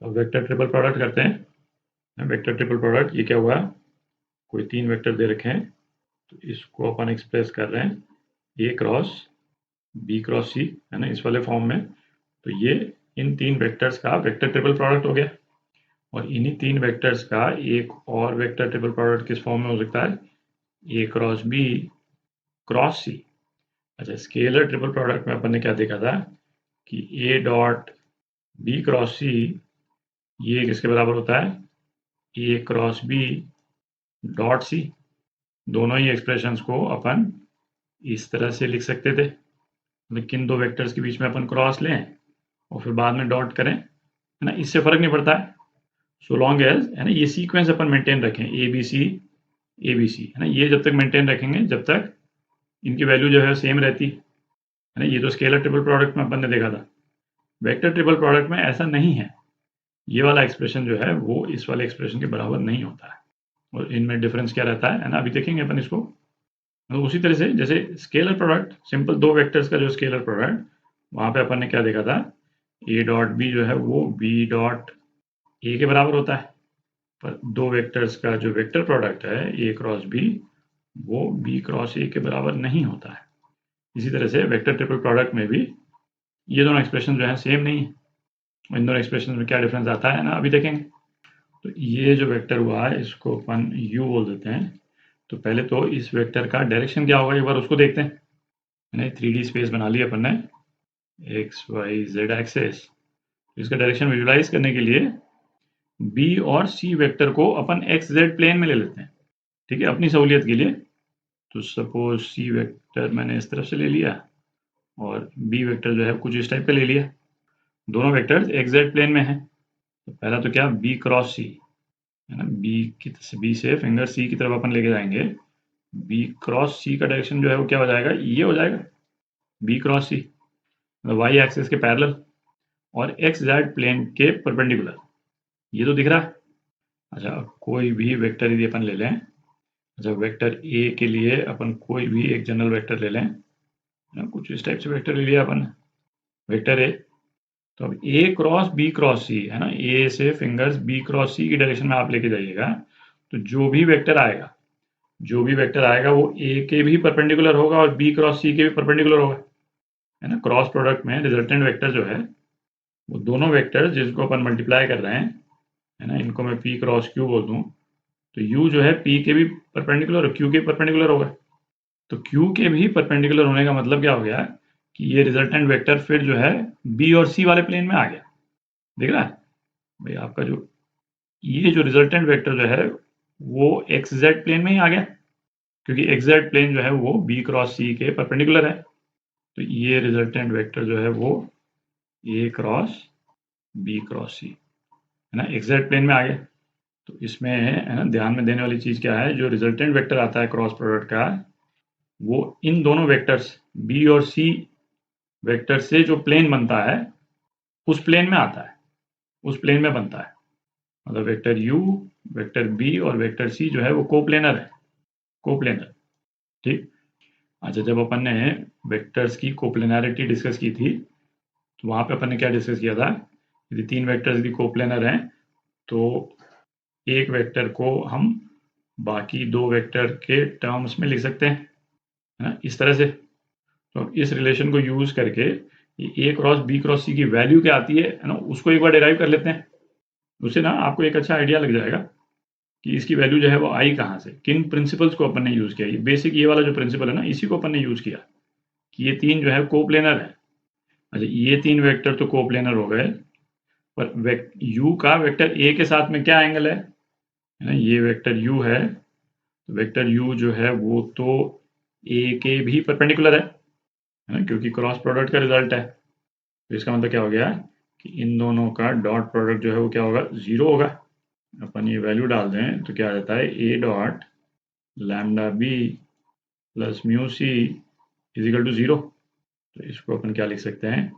अब vector triple product करते हैं। वेक्टर ट्रिपल प्रोडक्ट ये क्या हुआ, कोई 3 वेक्टर दे रखे हैं तो इसको अपन एक्सप्रेस कर रहे हैं ए क्रॉस बी क्रॉस सी, है ना, इस वाले फॉर्म में। तो ये इन 3 वेक्टर्स का वेक्टर ट्रिपल प्रोडक्ट हो गया। और इन्हीं 3 वेक्टर्स का एक और वेक्टर ट्रिपल प्रोडक्ट किस फॉर्म में हो सकता है, ए क्रॉस बी क्रॉस सी। अच्छा, स्केलर ट्रिपल प्रोडक्ट में अपन ने क्या देखा था कि ए डॉट बी क्रॉस सी ये किसके बराबर होता है, ए क्रॉस बी डॉट सी। दोनों ही एक्सप्रेशंस को अपन इस तरह से लिख सकते थे, लेकिन 2 वेक्टर्स के बीच में अपन क्रॉस लें और फिर बाद में डॉट करें, है ना, इससे फर्क नहीं पड़ता है, सो लॉन्ग एज, है ना, ये सीक्वेंस अपन मेंटेन रखें ए बी सी, है ना, ये जब तक मेंटेन रखेंगे जब तक इनकी वैल्यू जो है सेम रहती है ना। ये तो स्केलर ट्रिपल प्रोडक्ट में अपन ने देखा था। वेक्टर ट्रिपल प्रोडक्ट में ऐसा नहीं है, ये वाला एक्सप्रेशन जो है वो इस वाले एक्सप्रेशन के बराबर नहीं होता है। और इनमें डिफरेंस क्या रहता है ना, अभी देखेंगे अपन इसको। तो उसी तरह से जैसे स्केलर प्रोडक्ट, सिंपल 2 वेक्टर्स का जो स्केलर प्रोडक्ट, वहां पे अपन ने क्या देखा था, ए डॉट बी जो है वो बी डॉट ए के बराबर होता है। पर 2 वेक्टर्स का जो वेक्टर प्रोडक्ट है ए क्रॉस बी, वो बी क्रॉस ए के बराबर नहीं होता है। इसी तरह से वेक्टर ट्रिपल प्रोडक्ट में भी ये दोनों एक्सप्रेशन जो है सेम नहीं है। इन दोनों एक्सप्रेशन में क्या डिफरेंस आता है ना, अभी देखेंगे। तो ये जो वेक्टर हुआ है इसको अपन u बोल देते हैं। तो पहले तो इस वेक्टर का डायरेक्शन क्या होगा एक बार उसको देखते हैं। मैंने 3D स्पेस बना लिया अपन ने, एक्स वाई जेड एक्सेस। इसका डायरेक्शन विजुलाइज करने के लिए b और c वेक्टर को अपन एक्स जेड प्लेन में ले लेते हैं, ठीक है, अपनी सहूलियत के लिए। तो सपोज c वेक्टर मैंने इस तरफ से ले लिया और b वेक्टर जो है कुछ इस टाइप का ले लिया। दोनों वेक्टर्स एक्स जेड प्लेन में हैं। तो पहला तो क्या, b क्रॉस सी, है ना, बी से फिंगर सी की तरफ अपन लेके जाएंगे। बी क्रॉस सी का डायरेक्शन जो है वो क्या हो जाएगा, ये हो जाएगा बी क्रॉस सी, वाई एक्सिस के पैरेलल और एक्स जेड प्लेन के परपेंडिकुलर। ये तो दिख रहा है। अच्छा, कोई भी वेक्टर यदि अपन ले लें, अच्छा वेक्टर ए के लिए अपन कोई भी एक जनरल वेक्टर ले लें, कुछ इस टाइप से वेक्टर ले लिया अपन, वेक्टर ए। तो अब ए क्रॉस बी क्रॉस सी, है ना, ए से फिंगर्स बी क्रॉस सी की डायरेक्शन में आप लेके जाइएगा। तो जो भी वेक्टर आएगा वो ए के भी परपेंडिकुलर होगा और बी क्रॉस सी के भी परपेंडिकुलर होगा, है ना। क्रॉस प्रोडक्ट में रिजल्टेंट वेक्टर जो है वो दोनों वेक्टर जिसको अपन मल्टीप्लाई कर रहे हैं, है ना, इनको मैं पी क्रॉस क्यू बोल दूं, तो यू जो है पी के भी परपेंडिकुलर और क्यू के परपेंडिकुलर होगा। तो क्यू के भी परपेंडिकुलर होने का मतलब क्या हो गया कि ये रिजल्टेंट वेक्टर फिर जो है बी और सी वाले प्लेन में आ गया। दिख रहा है भाई आपका, जो ये जो रिजल्टेंट वेक्टर जो है वो एक्स जेड प्लेन में ही आ गया, क्योंकि एक्स जेड प्लेन जो है वो बी क्रॉस सी के परपेंडिकुलर है। तो ये रिजल्टेंट वेक्टर जो है वो ए क्रॉस बी क्रॉस सी, है ना, एक्स जेड प्लेन में आ गया। तो इसमें, है ना, ध्यान में देने वाली चीज क्या है, जो रिजल्टेंट वेक्टर आता है क्रॉस प्रोडक्ट का, वो इन दोनों वेक्टर्स बी और सी वेक्टर से जो प्लेन बनता है उस प्लेन में आता है, उस प्लेन में बनता है। मतलब वेक्टर u, वेक्टर b और वेक्टर c जो है वो कोप्लेनर है, कोप्लेनर, ठीक। अच्छा, जब अपन ने वेक्टर्स की कोप्लेनरिटी डिस्कस की थी तो वहां पे अपन ने क्या डिस्कस किया था, यदि 3 वेक्टर्स भी कोप्लेनर हैं तो एक वेक्टर को हम बाकी 2 वेक्टर के टर्म्स में लिख सकते हैं, है ना, इस तरह से। तो इस रिलेशन को यूज करके ए क्रॉस बी क्रॉस सी की वैल्यू क्या आती है ना, उसको एक बार डिराइव कर लेते हैं। उससे ना आपको एक अच्छा आइडिया लग जाएगा कि इसकी वैल्यू जो है वो आई कहाँ से, किन प्रिंसिपल्स को अपन ने यूज किया। ये बेसिक ये वाला जो प्रिंसिपल है ना, इसी को अपन ने यूज किया कि ये 3 जो है कोप्लेनर है। अच्छा, ये 3 वेक्टर तो कोप्लेनर हो गए, पर u का वेक्टर a के साथ में क्या एंगल है ना, ये वेक्टर u है, तो वेक्टर u जो है वो तो a के भी परपेंडिकुलर है ना, क्योंकि क्रॉस प्रोडक्ट का रिजल्ट है। तो इसका मतलब क्या हो गया कि इन दोनों का डॉट प्रोडक्ट जो है वो क्या होगा, 0 होगा। अपन ये वैल्यू डाल दें तो क्या आ जाता है, a dot lambda B plus mu C is equal to 0। तो इसको अपन क्या लिख सकते हैं,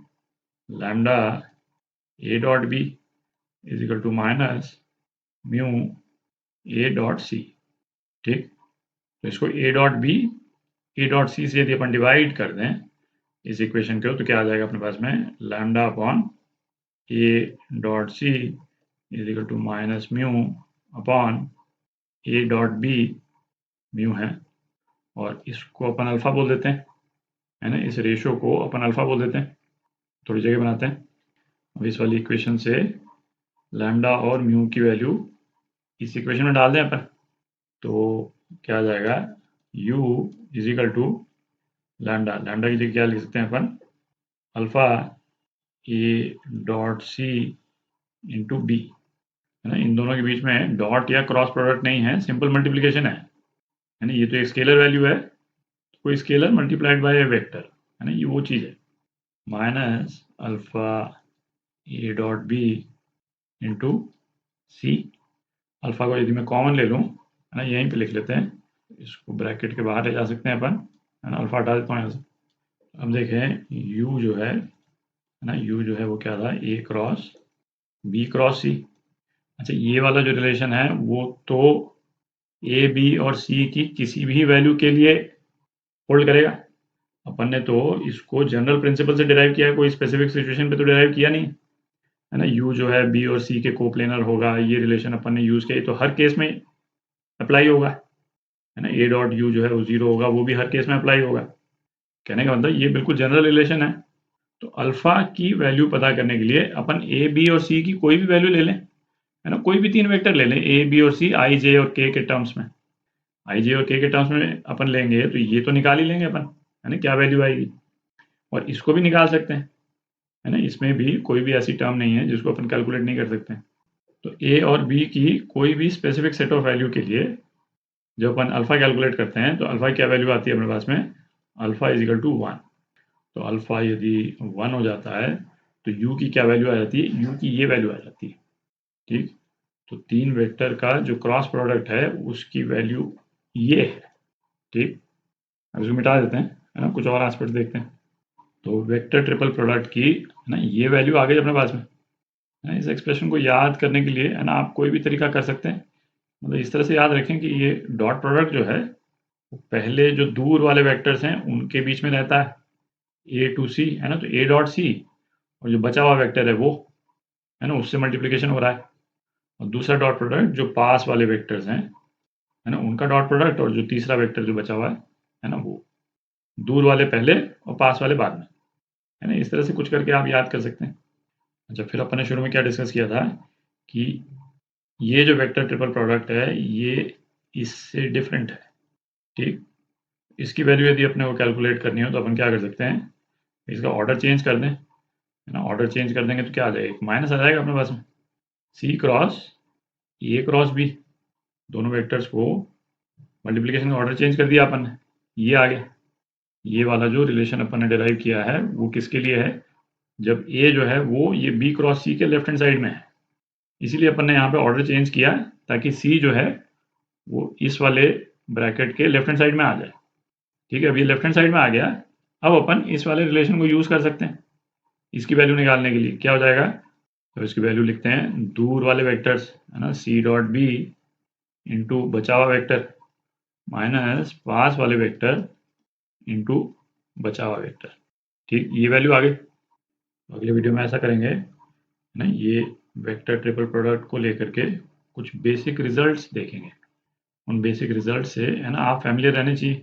lambda A dot B is equal to minus mu A dot C, ठीक। तो इसको A dot B A dot C से यदि अपन डिवाइड कर दें इस इक्वेशन को, तो क्या आ जाएगा अपने पास में, lambda upon A dot C is equal to minus mu upon A dot B, mu है, और इसको अपन अल्फा बोल देते हैं, है ना, इस रेशो को अपन अल्फा बोल देते हैं, थोड़ी जगह बनाते हैं। अब इस वाली इक्वेशन से लैम्डा और म्यू की वैल्यू इस इक्वेशन में डाल दें अपन, तो क्या आ जाएगा, u is equal to lambda, lambda की जगह क्या लिख सकते हैं अपन, alpha A dot C into B, है ना। इन दोनों के बीच में डॉट या क्रॉस प्रोडक्ट नहीं है, सिंपल मल्टीप्लिकेशन है ना। ये तो एक स्केलर वैल्यू है, कोई scalar multiplied by a vector, है ना, ये वो चीज़ है। Minus alpha A dot B into C, alpha को यदि मैं कॉमन ले लूँ, है ना, यहीं पे लिख लेते हैं, इसको ब्रैकेट के बाहर ले जा सकते हैं अपन, है ना, अल्फा हटा देता हूँ यहाँ से। अब देखें u जो है ना, u जो है वो क्या था, a cross b cross c। अच्छा, ये वाला जो रिलेशन है वो तो a b और c की किसी भी वैल्यू के लिए होल्ड करेगा। अपन ने तो इसको जनरल प्रिंसिपल से डिराइव किया है, कोई स्पेसिफिक सिचुएशन पे तो डिराइव किया नहीं, है ना। u जो है b और c के कोप्लेनर होगा, ये रिलेशन अपन ने यूज किया, तो हर केस में अप्लाई होगा, है ना। a डॉट u जो है वो 0 होगा, वो भी हर केस में अप्लाई होगा। कहने का मतलब ये बिल्कुल जनरल रिलेशन है। तो अल्फा की वैल्यू पता करने के लिए अपन ए बी और सी की कोई भी वैल्यू ले लें, है ना, कोई भी 3 वेक्टर ले लें, ए बी और सी आई जे और के टर्म्स में, आई जे और के टर्म्स में अपन लेंगे तो ये तो निकाल ही लेंगे अपन, है ना, क्या वैल्यू आएगी, और इसको भी निकाल सकते हैं, है ना। इसमें भी कोई भी ऐसी टर्म नहीं है जिसको अपन कैलकुलेट नहीं कर सकते। तो ए और बी की कोई भी स्पेसिफिक सेट ऑफ वैल्यू के लिए जब अपन अल्फा कैलकुलेट करते हैं तो अल्फा की क्या वैल्यू आती है अपने पास में, अल्फा इज इक्वल टू 1। तो अल्फा यदि 1 हो जाता है तो u की क्या वैल्यू आ जाती है, u की ये वैल्यू आ जाती है, ठीक। तो 3 वेक्टर का जो क्रॉस प्रोडक्ट है उसकी वैल्यू ये है, ठीक। अब इसको मिटा देते हैं, है ना, कुछ और एस्पेक्ट देखते हैं। तो वेक्टर ट्रिपल प्रोडक्ट की, है ना, ये वैल्यू आ गई अपने पास में, है ना। इस एक्सप्रेशन को याद करने के लिए, है ना, आप कोई भी तरीका कर सकते हैं, मतलब इस तरह से याद रखें कि ये डॉट प्रोडक्ट जो है पहले जो दूर वाले वेक्टर्स हैं उनके बीच में रहता है, ए टू सी, है ना, तो ए डॉट सी, और जो बचा हुआ वेक्टर है वो, है ना, उससे मल्टीप्लिकेशन हो रहा है, और दूसरा डॉट प्रोडक्ट जो पास वाले वेक्टर्स हैं, है ना, उनका डॉट प्रोडक्ट, और जो तीसरा वेक्टर जो बचा हुआ है ना, वो दूर वाले पहले और पास वाले बाद में, है ना। इस तरह से कुछ करके आप याद कर सकते हैं। अच्छा, फिर अपन ने शुरू में क्या डिस्कस किया था कि ये जो वेक्टर ट्रिपल प्रोडक्ट है ये इससे डिफरेंट है, ठीक। इसकी वैल्यू यदि अपने को कैलकुलेट करनी हो तो अपन क्या कर सकते हैं, इसका ऑर्डर चेंज कर दें, है ना। ऑर्डर चेंज कर देंगे तो क्या आ जाएगा, एक माइनस आ जाएगा अपने पास में, सी क्रॉस ए क्रॉस बी, दोनों वेक्टर्स को मल्टीप्लिकेशन का ऑर्डर चेंज कर दिया अपन ने, ये आ गया। ये वाला जो रिलेशन अपन ने डिराइव किया है वो किसके लिए है, जब ए जो है वो ये बी क्रॉस सी के लेफ्ट हैंड साइड में है, इसीलिए अपन ने यहाँ पे ऑर्डर चेंज किया ताकि सी जो है वो इस वाले ब्रैकेट के लेफ्ट हैंड साइड में आ जाए, ठीक है। अब ये लेफ्ट हैंड साइड में आ गया, अब अपन इस वाले रिलेशन को यूज़ कर सकते हैं इसकी वैल्यू निकालने के लिए। क्या हो जाएगा, तो इसकी वैल्यू लिखते हैं, दूर वाले वेक्टर्स, है ना, सी डॉट बी इंटू बचा हुआ वेक्टर माइनस पास वाले वेक्टर इंटू बचा हुआ वेक्टर, ठीक। ये वैल्यू आ गई। अगले वीडियो में ऐसा करेंगे, है ना, ये वेक्टर ट्रिपल प्रोडक्ट को लेकर के कुछ बेसिक रिजल्ट्स देखेंगे। उन बेसिक रिजल्ट से, है ना, आप फैमिलियर रहने चाहिए,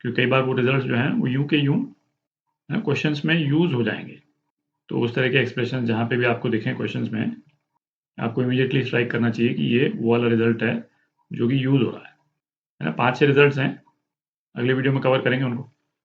क्योंकि कई बार वो रिजल्ट्स जो हैं वो यूं के यूं, है ना, क्वेश्चंस में यूज़ हो जाएंगे। तो उस तरह के एक्सप्रेशन जहाँ पे भी आपको दिखें क्वेश्चंस में, आपको इमीडिएटली स्ट्राइक करना चाहिए कि ये वो वाला रिजल्ट है जो कि यूज़ हो रहा है ना। 5-6 रिजल्ट्स हैं, अगले वीडियो में कवर करेंगे उनको।